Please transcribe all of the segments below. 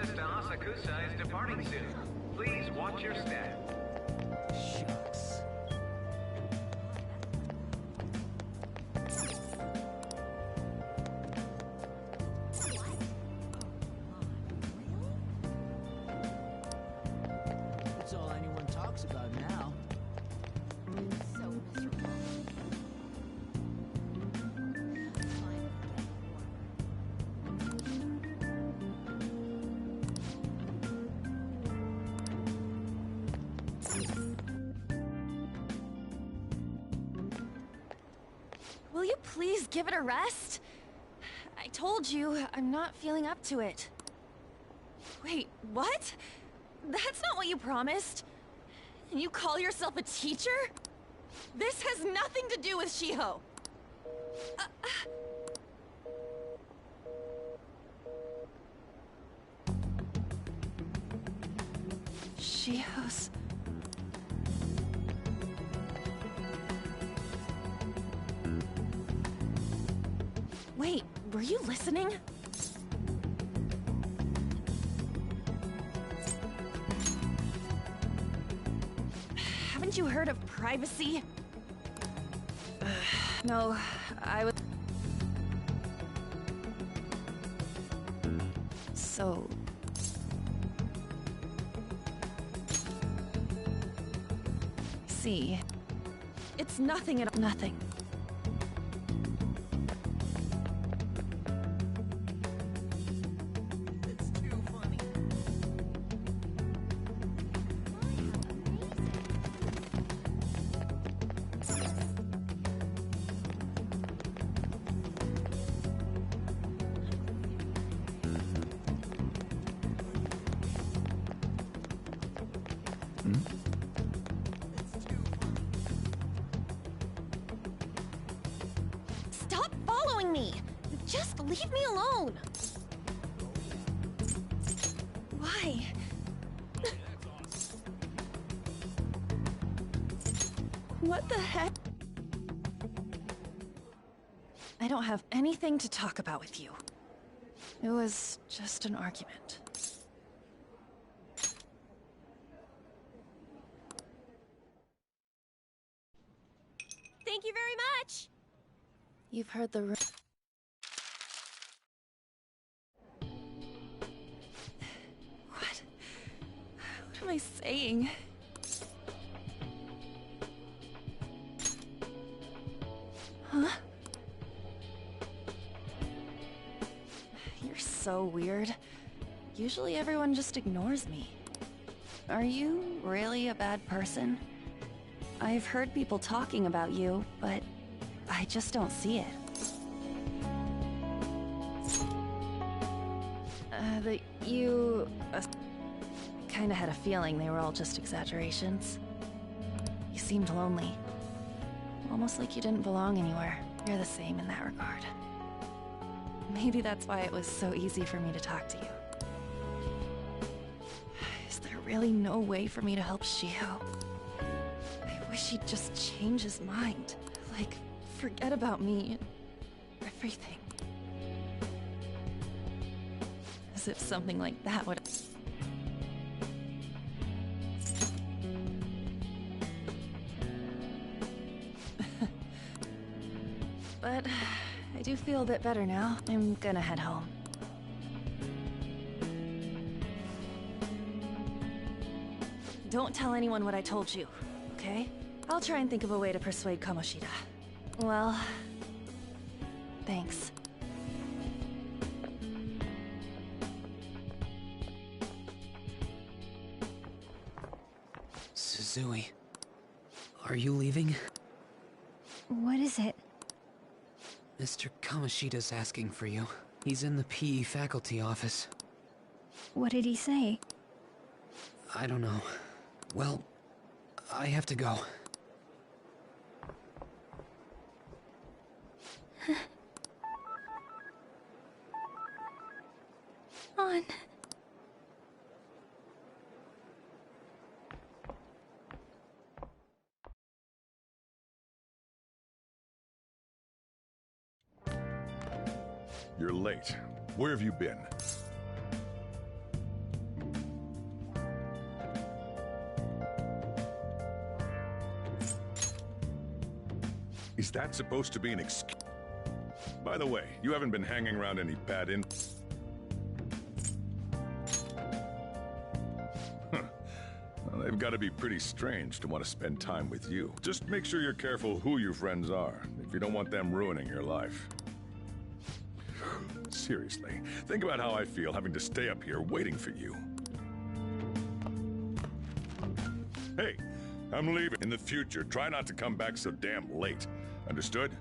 Princess to Asakusa is departing soon. Please watch your step. Shucks. That's all anyone talks about now. So miserable. Will you please give it a rest? I told you, I'm not feeling up to it. Wait, what? That's not what you promised. And you call yourself a teacher? This has nothing to do with Shiho. Shiho's... Wait, were you listening? Haven't you heard of privacy? No, I was... So... See... It's nothing at all. Nothing. It's too funny. It's too funny. Stop following me! Just leave me alone! Why? What the heck? I don't have anything to talk about with you. It was just an argument. Thank you very much! You've heard the ru- What? What am I saying? Huh? You're so weird. Usually everyone just ignores me. Are you really a bad person? I've heard people talking about you, but I just don't see it. Kinda had a feeling they were all just exaggerations. You seemed lonely. Almost like you didn't belong anywhere. You're the same in that regard. Maybe that's why it was so easy for me to talk to you. Is there really no way for me to help Shiho? I wish he'd just change his mind. Like, forget about me and everything. As if something like that would... But I do feel a bit better now. I'm gonna head home. Don't tell anyone what I told you, okay? I'll try and think of a way to persuade Kamoshida. Well... thanks. Suzui, are you leaving? What is it? Mr. Kamoshida's asking for you. He's in the PE faculty office. What did he say? I don't know. Well, I have to go. On. You're late. Where have you been? Is that supposed to be an excuse? By the way, you haven't been hanging around any bad in... Well, they've got to be pretty strange to want to spend time with you. Just make sure you're careful who your friends are, if you don't want them ruining your life. Seriously, think about how I feel having to stay up here waiting for you. Hey, I'm leaving. In the future, try not to come back so damn late. Understood?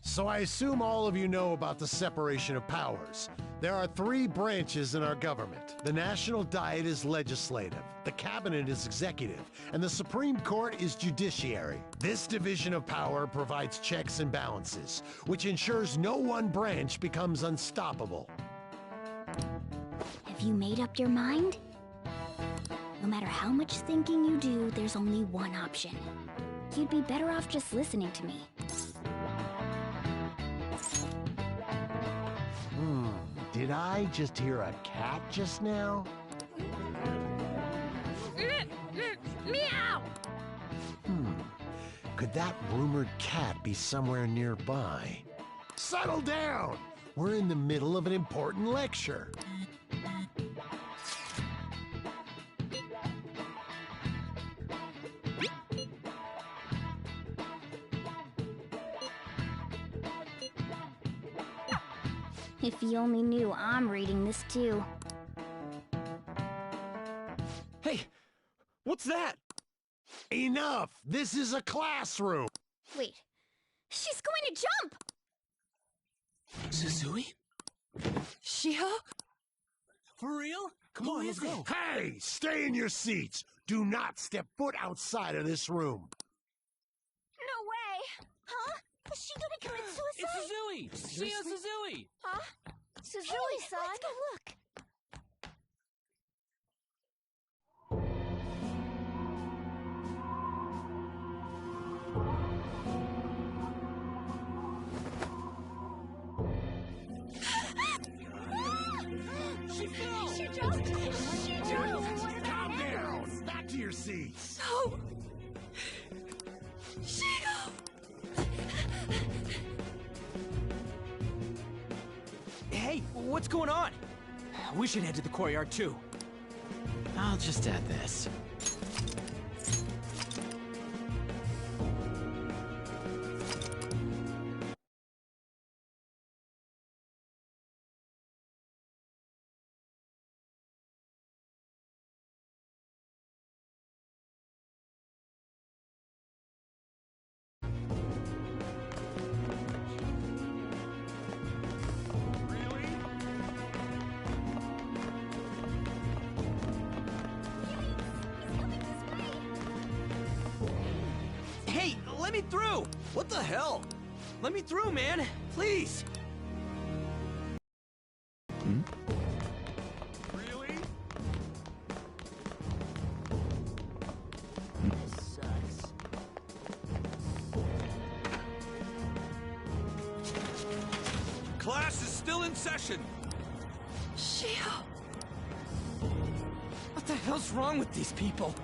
So I assume all of you know about the separation of powers. There are three branches in our government. The National Diet is legislative, the Cabinet is executive, and the Supreme Court is judiciary. This division of power provides checks and balances, which ensures no one branch becomes unstoppable. Have you made up your mind? No matter how much thinking you do, there's only one option. You'd be better off just listening to me. Did I just hear a cat just now? Meow! Could that rumored cat be somewhere nearby? Settle down! We're in the middle of an important lecture. If you only knew I'm reading this too. Hey, what's that? Enough! This is a classroom! Wait, she's going to jump! Suzui? Shio? For real? Come on, let's go. Hey! Stay in your seats! Do not step foot outside of this room! No way! Huh? Is she gonna commit suicide? It's Suzui! Shio Suzui! Huh? Suzui-san? Let's go look. She fell! She jumped! Calm down! Back to your seats! No! Shio! Hey, what's going on? We should head to the courtyard too. I'll just add this. let me through! What the hell? Let me through, man! Please! Really? This sucks. Class is still in session. Shio. What the hell's wrong with these people?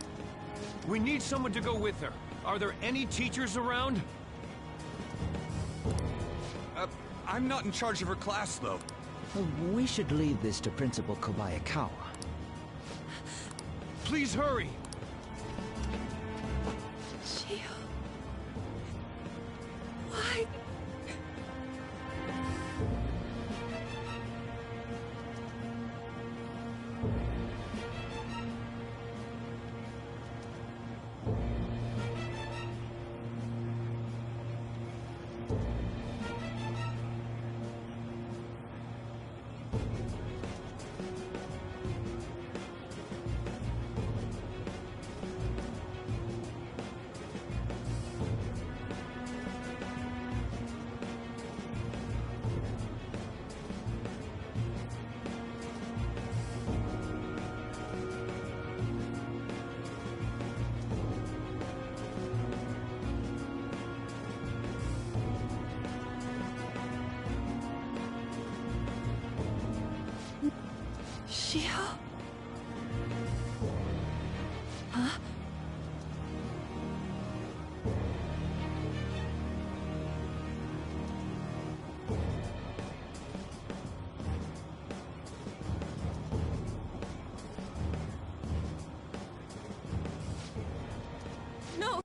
We need someone to go with her. Are there any teachers around? I'm not in charge of her class, though. We should leave this to Principal Kobayakawa. Please hurry! Shio. Why? Shio? Huh? No!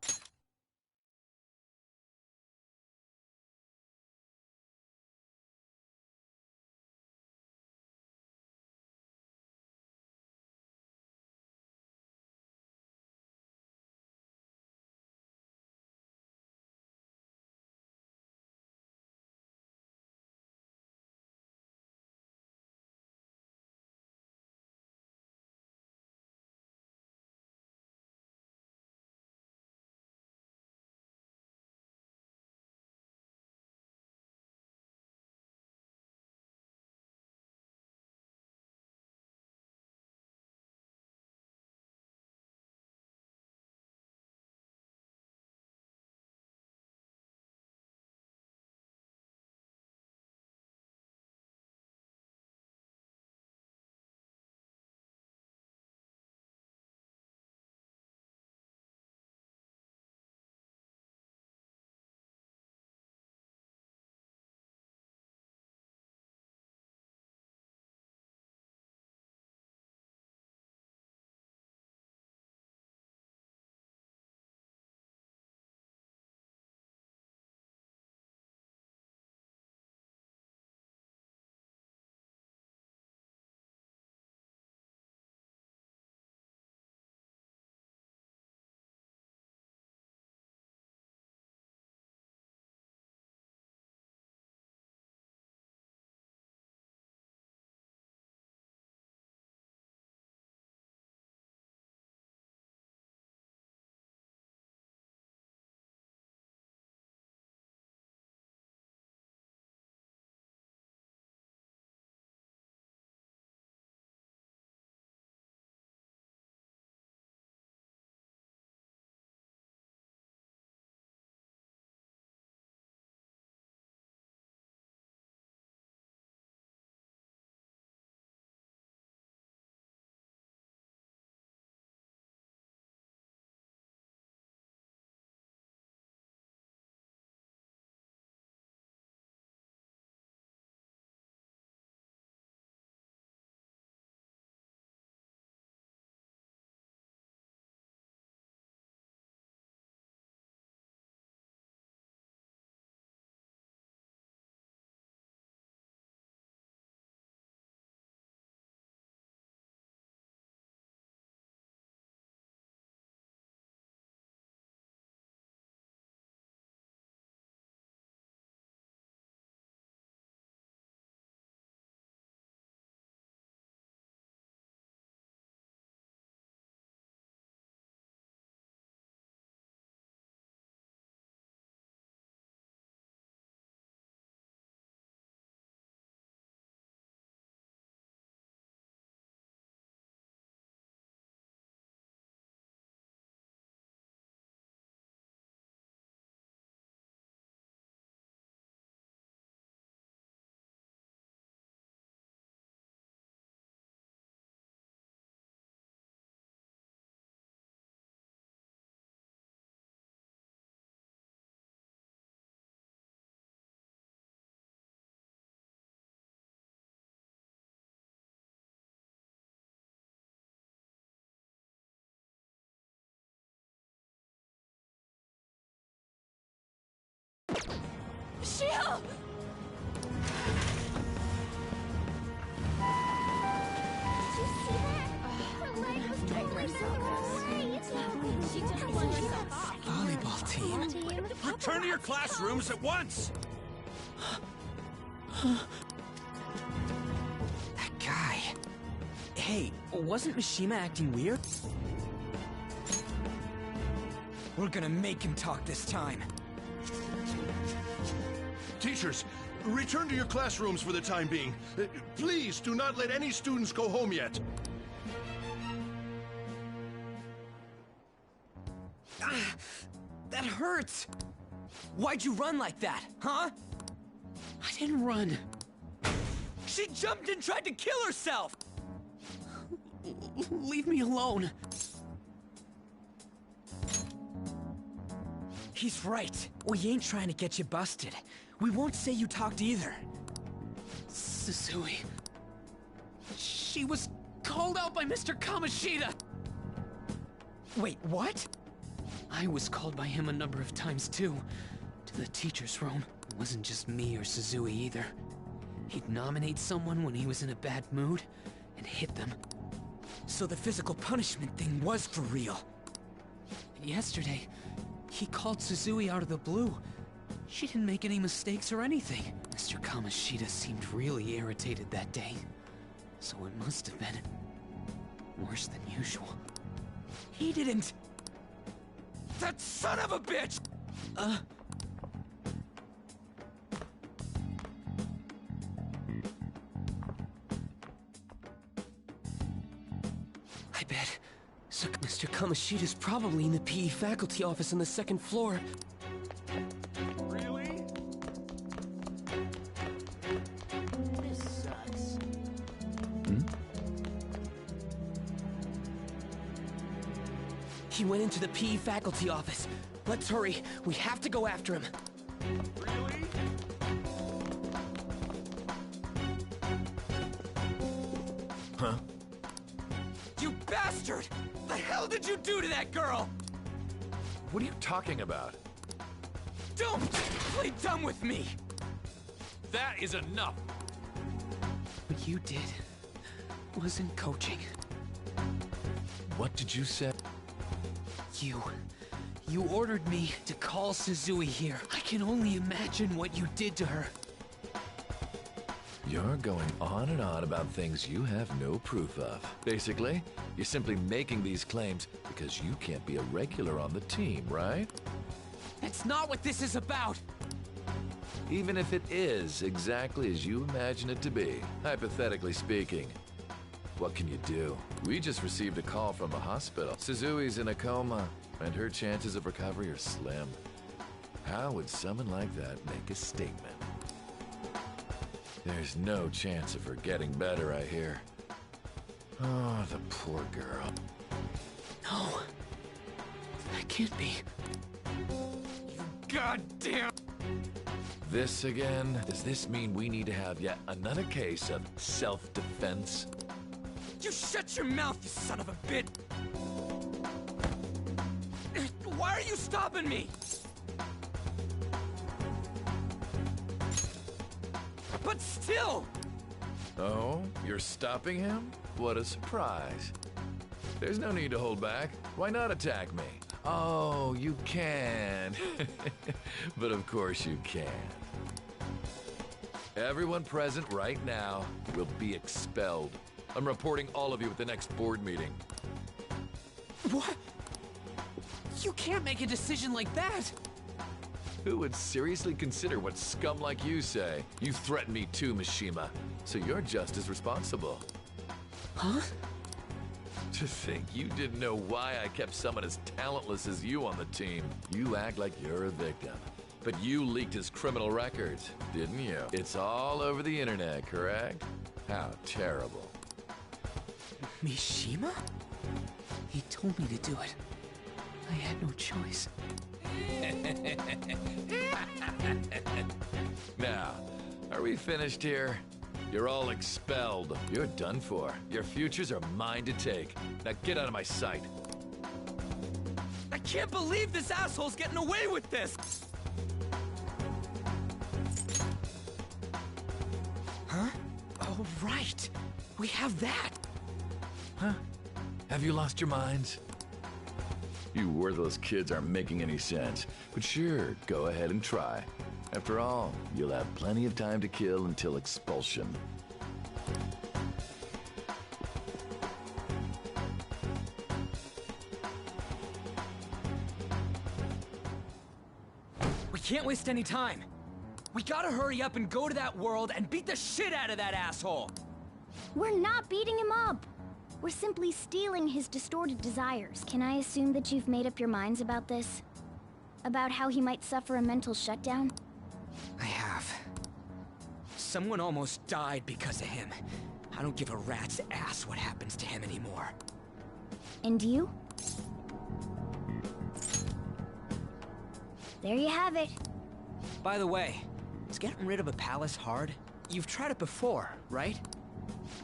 Shio! Did you see that? Her leg was totally She just won herself. Volleyball team. Return to your classrooms at once! That guy. Hey, wasn't Mishima acting weird? We're gonna make him talk this time. Teachers, return to your classrooms for the time being. Please do not let any students go home yet. That hurts! Why'd you run like that, huh? I didn't run. She jumped and tried to kill herself! Leave me alone. He's right. We ain't trying to get you busted. We won't say you talked either. Susui. She was called out by Mr. Kamoshida! Wait, what? I was called by him a number of times too. To the teacher's room. It wasn't just me or Suzui either. He'd nominate someone when he was in a bad mood, and hit them. So the physical punishment thing was for real. And yesterday, he called Suzui out of the blue. She didn't make any mistakes or anything. Mr. Kamoshida seemed really irritated that day. So it must have been worse than usual. He didn't... That son of a bitch! I bet. So Mr. Kamoshida's probably in the PE faculty office on the second floor. Really? This sucks. He went into the PE faculty office. Let's hurry. We have to go after him. Really? Huh? You bastard! The hell did you do to that girl? What are you talking about? Don't play dumb with me! That is enough! What you did wasn't coaching. What did you say? You ordered me to call Suzui here. I can only imagine what you did to her. You're going on and on about things you have no proof of. Basically, you're simply making these claims because you can't be a regular on the team, right? That's not what this is about! Even if it is exactly as you imagine it to be, hypothetically speaking. What can you do? We just received a call from the hospital. Suzui's in a coma, and her chances of recovery are slim. How would someone like that make a statement? There's no chance of her getting better, I hear. Oh, the poor girl. No. That can't be. Goddamn! This again? Does this mean we need to have yet another case of self-defense? You shut your mouth, you son of a bitch! Why are you stopping me? But still! Oh, you're stopping him? What a surprise. There's no need to hold back. Why not attack me? Oh, you can. But of course you can. Everyone present right now will be expelled. I'm reporting all of you at the next board meeting. What? You can't make a decision like that! Who would seriously consider what scum like you say? You threatened me too, Mishima, so you're just as responsible. Huh? To think you didn't know why I kept someone as talentless as you on the team. You act like you're a victim. But you leaked his criminal records, didn't you? It's all over the internet, correct? How terrible. Mishima? He told me to do it. I had no choice. Now, are we finished here? You're all expelled. You're done for. Your futures are mine to take. Now get out of my sight. I can't believe this asshole's getting away with this! Right! We have that! Huh? Have you lost your minds? You worthless kids aren't making any sense. But sure, go ahead and try. After all, you'll have plenty of time to kill until expulsion. We can't waste any time. We gotta hurry up and go to that world and beat the shit out of that asshole! We're not beating him up. We're simply stealing his distorted desires. Can I assume that you've made up your minds about this? About how he might suffer a mental shutdown? I have. Someone almost died because of him. I don't give a rat's ass what happens to him anymore. And you? There you have it. By the way, is getting rid of a palace hard? You've tried it before, right?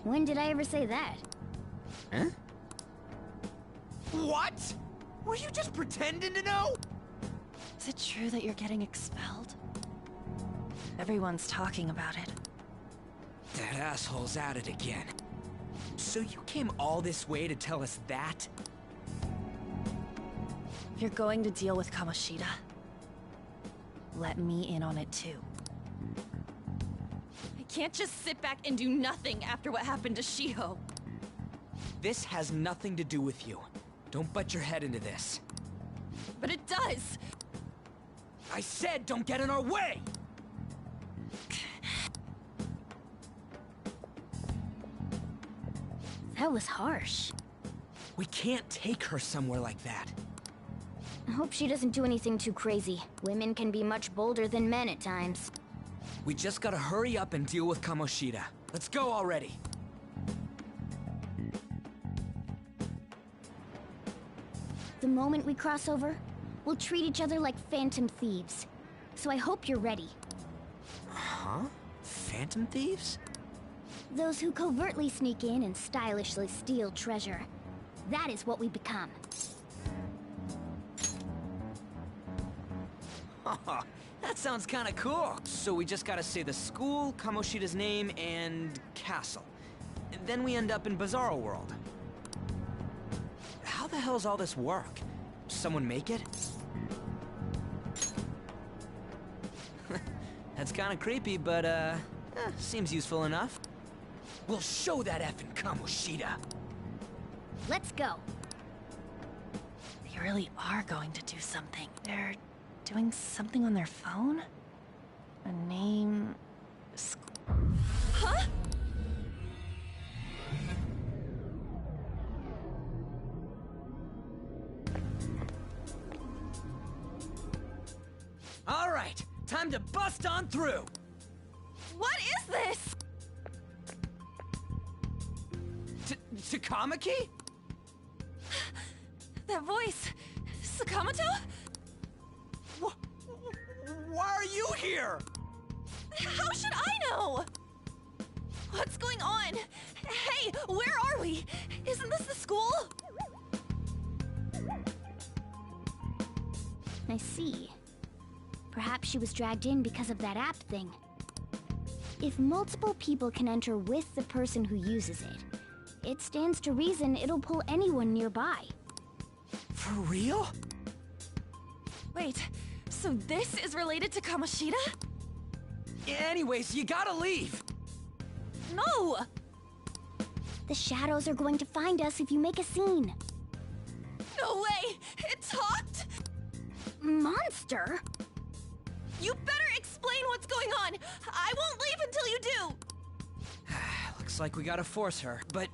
When did I ever say that? Huh? What? Were you just pretending to know? Is it true that you're getting expelled? Everyone's talking about it. That asshole's at it again. So you came all this way to tell us that? You're going to deal with Kamoshida. Let me in on it too. I can't just sit back and do nothing after what happened to Shiho. This has nothing to do with you. Don't butt your head into this. But it does! I said don't get in our way! That was harsh. We can't take her somewhere like that. I hope she doesn't do anything too crazy. Women can be much bolder than men at times. We just gotta hurry up and deal with Kamoshida. Let's go already. The moment we cross over, we'll treat each other like phantom thieves. So I hope you're ready. Huh? Phantom thieves? Those who covertly sneak in and stylishly steal treasure. That is what we become. That sounds kinda cool. So we just gotta say the school, Kamoshida's name, and castle. Then we end up in Bizarro World. How the hell's all this work? Someone make it? That's kinda creepy, but seems useful enough. We'll show that effing Kamoshida. Let's go. They really are going to do something. They're doing something on their phone? A name... Huh? All right, time to bust on through. What is this? Takamaki? That voice... Sakamoto? Why are you here? How should I know? What's going on? Hey, where are we? Isn't this the school? I see. Perhaps she was dragged in because of that app thing. If multiple people can enter with the person who uses it, it stands to reason it'll pull anyone nearby. For real? Wait, so this is related to Kamoshida? Anyways, you gotta leave! No! The shadows are going to find us if you make a scene. No way! It talked? Monster? You better explain what's going on! I won't leave until you do! Looks like we gotta force her, but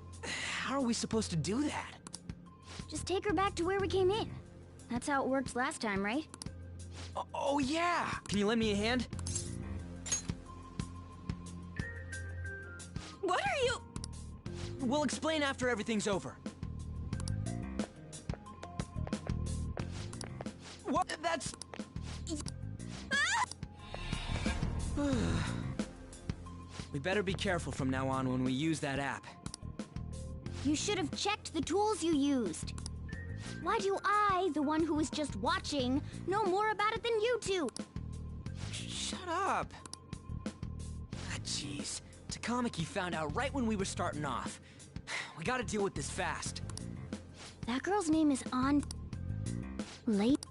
how are we supposed to do that? Just take her back to where we came in. That's how it worked last time, right? Oh yeah! Can you lend me a hand? What are you... We'll explain after everything's over. What? That's... We better be careful from now on when we use that app. You should have checked the tools you used. Why do I, the one who was just watching, know more about it than you two? Shut up. Ah, jeez. Kamiki found out right when we were starting off. We gotta deal with this fast. That girl's name is On... Late.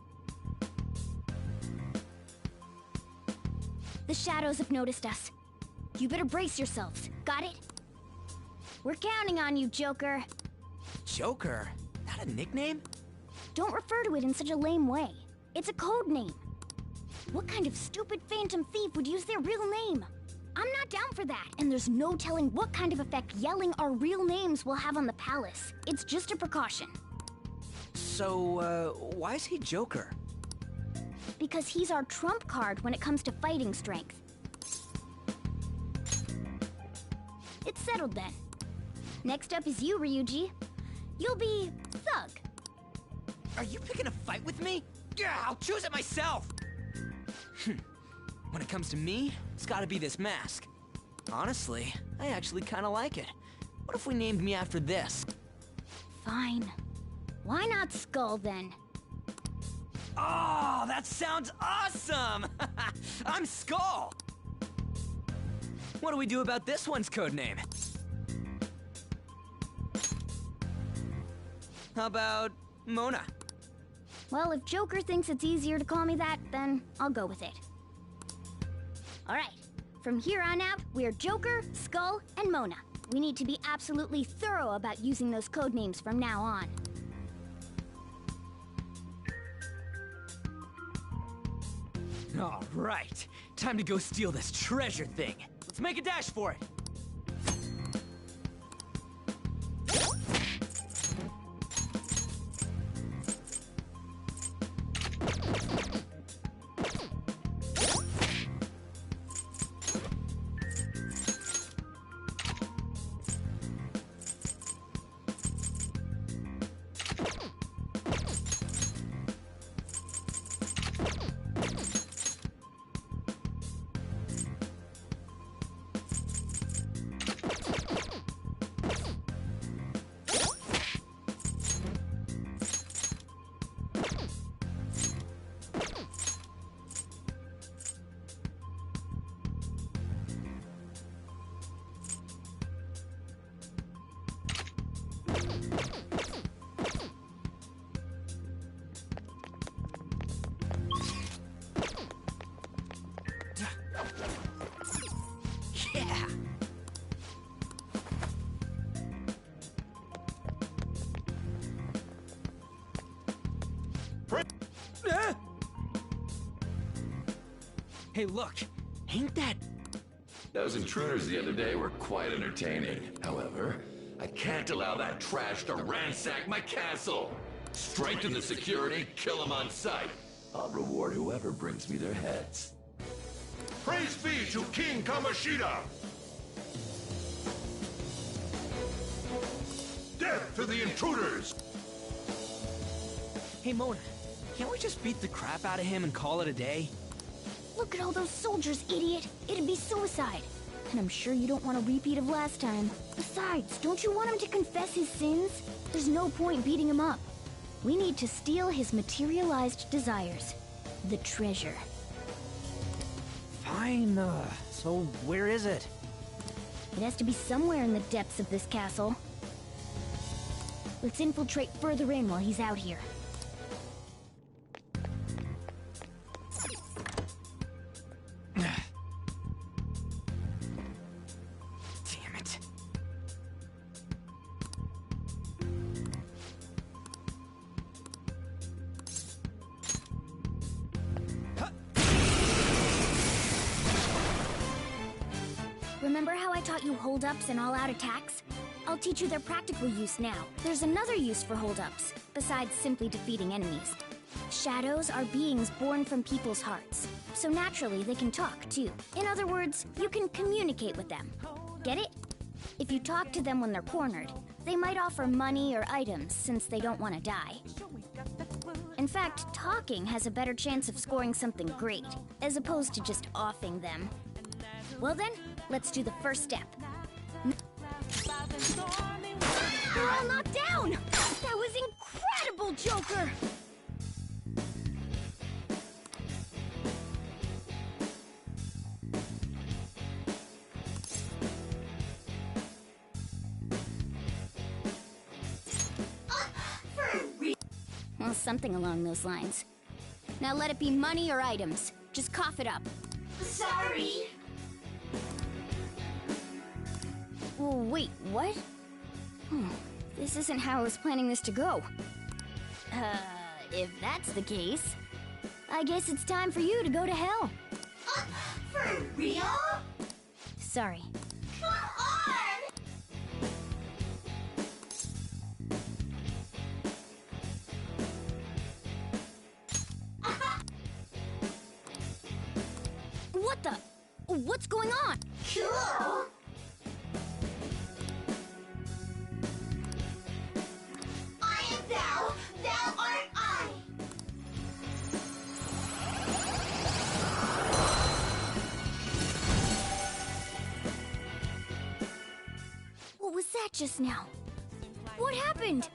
The shadows have noticed us. You better brace yourselves. Got it? We're counting on you, Joker. Joker? That a nickname? Don't refer to it in such a lame way. It's a code name. What kind of stupid phantom thief would use their real name? I'm not down for that, and there's no telling what kind of effect yelling our real names will have on the palace. It's just a precaution. So, why is he Joker? Because he's our trump card when it comes to fighting strength. It's settled then. Next up is you, Ryuji. You'll be Thug. Are you picking a fight with me? Yeah, I'll choose it myself! When it comes to me, it's gotta be this mask. Honestly, I actually kinda like it. What if we named me after this? Fine. Why not Skull, then? Oh, that sounds awesome! I'm Skull! What do we do about this one's codename? How about Mona? Well, if Joker thinks it's easier to call me that, then I'll go with it. Alright, from here on out, we're Joker, Skull, and Mona. We need to be absolutely thorough about using those codenames from now on. Alright, time to go steal this treasure thing. Let's make a dash for it. Yeah! Hey, look! Ain't that... Those intruders the other day were quite entertaining. However, I can't allow that trash to ransack my castle! Strengthen the security, kill them on sight. I'll reward whoever brings me their heads. Praise be to King Kamoshida! Death to the intruders! Hey, Mona, can't we just beat the crap out of him and call it a day? Look at all those soldiers, idiot! It'd be suicide. And I'm sure you don't want a repeat of last time. Besides, don't you want him to confess his sins? There's no point beating him up. We need to steal his materialized desires. The treasure. Fine, so where is it? It has to be somewhere in the depths of this castle. Let's infiltrate further in while he's out here. Damn it. Remember how I taught you hold-ups and all-out attacks? I'll teach you their practical use now. There's another use for hold-ups, besides simply defeating enemies. Shadows are beings born from people's hearts, so naturally they can talk, too. In other words, you can communicate with them. Get it? If you talk to them when they're cornered, they might offer money or items since they don't want to die. In fact, talking has a better chance of scoring something great, as opposed to just offing them. Well then, let's do the first step. They're all knocked down! That was incredible, Joker! Well, something along those lines. Now let it be money or items. Just cough it up. Sorry. Oh, wait, what? This isn't how I was planning this to go. If that's the case, I guess it's time for you to go to hell. For real? Sorry. Come on! What the? What's going on? Cool! I am thou, thou art I! What was that just now? What happened?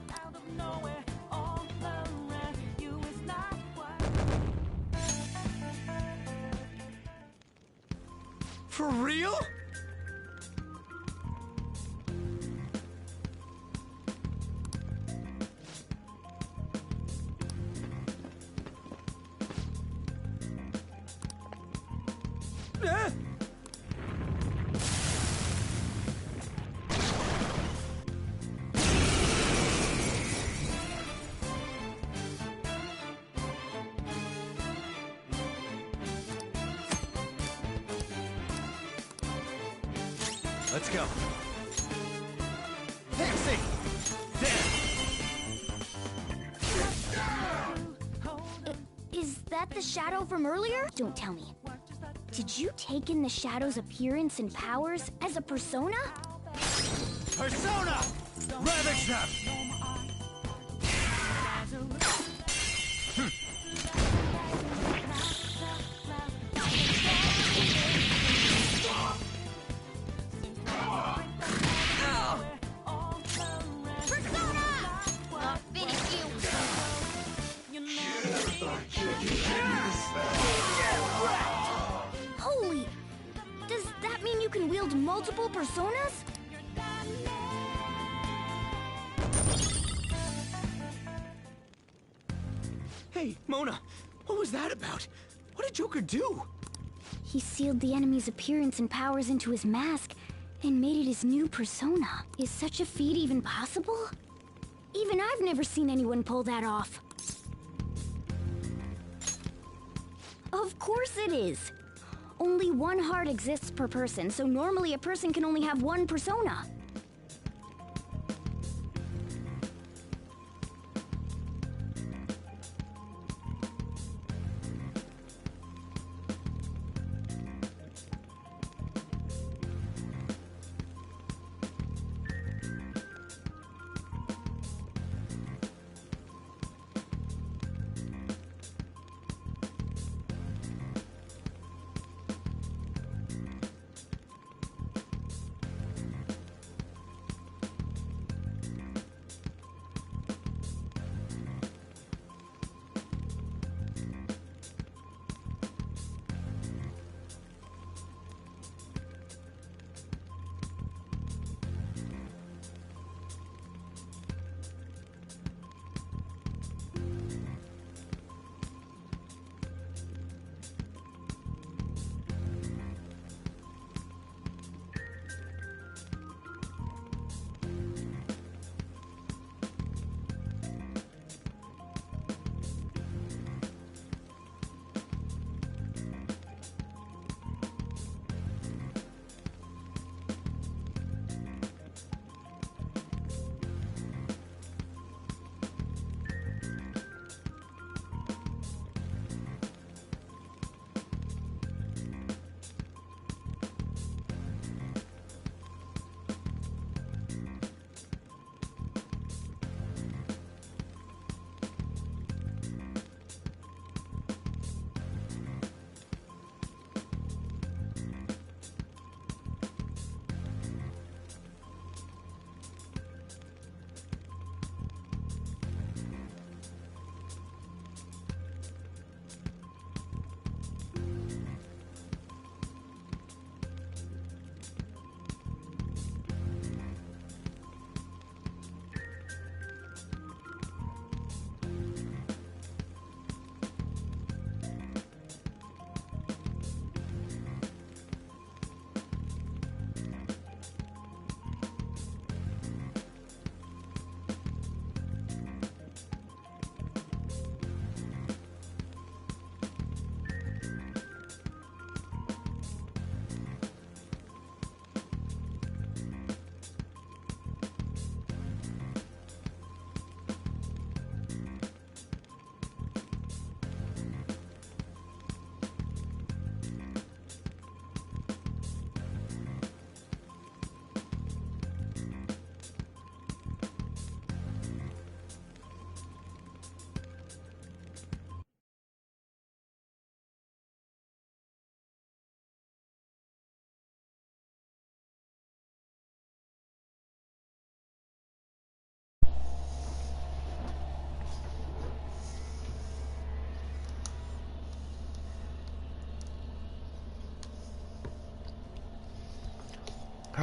For real? Let's go. Taxi! Is that the shadow from earlier? Don't tell me. Did you take in the shadow's appearance and powers as a persona? Persona! Ravage them! Holy! Does that mean you can wield multiple personas? Hey, Mona, what was that about? What did Joker do? He sealed the enemy's appearance and powers into his mask and made it his new persona. Is such a feat even possible? Even I've never seen anyone pull that off. Of course it is. Only one heart exists per person, so normally a person can only have one persona.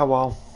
Oh well.